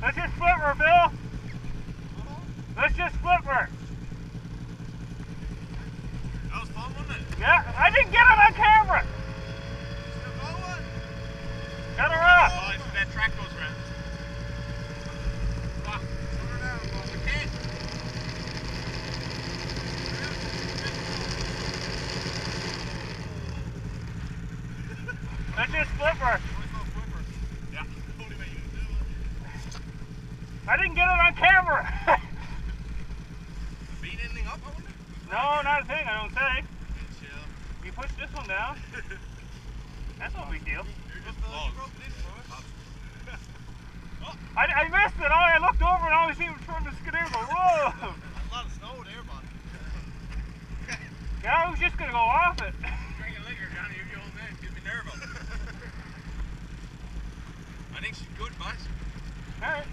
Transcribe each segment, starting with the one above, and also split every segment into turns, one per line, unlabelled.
Let's just flip her, Bill. Let's just flip her.
That was fun, wasn't it?
Yeah, I didn't get it on camera.
Still going?
Cut her off.
Oh, that track goes around. Fuck. Put her down. We can't.
Let's just flip her.
Yeah. Only way you can do it.
I didn't get it on camera.
Beat anything up, I wonder?
No, not a thing, I don't say.
Chill.
You push this one down. That's no big deal.
You're just broke this, oh.
I missed it. I looked over and all I see was from the skid and go, whoa.
That's a lot of snow there, bud.
Yeah, I was just going to go off it.
Drinking liquor, Johnny, you're the old man. Give me nervous. I think she's good, boys.
Alright.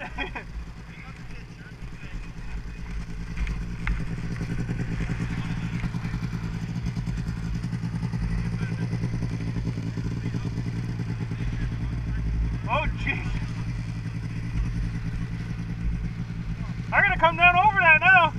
Oh, jeez. I'm going to come down over that now.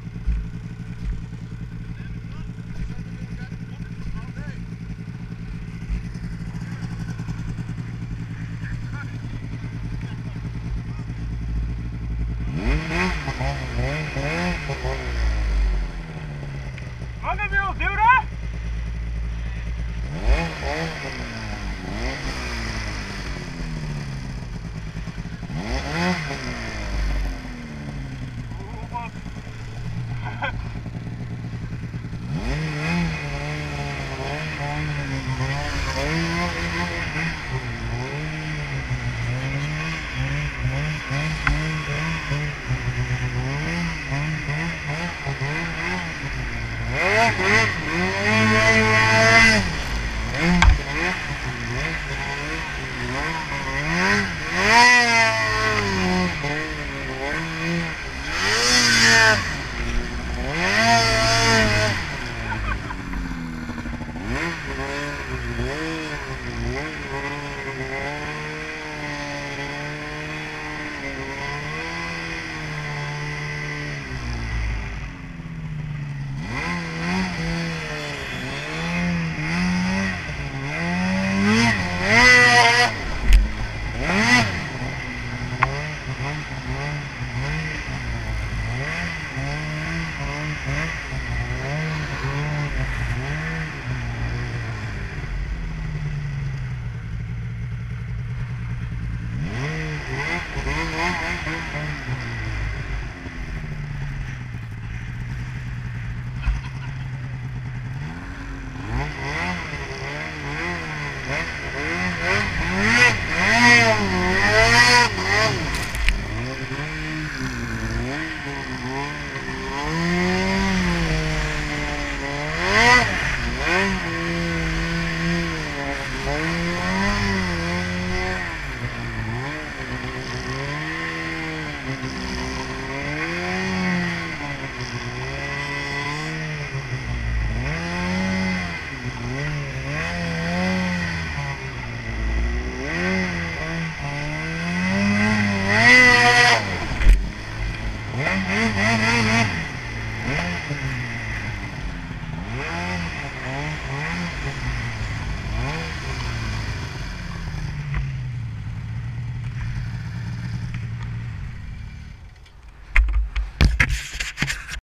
Am I going to be able to do that?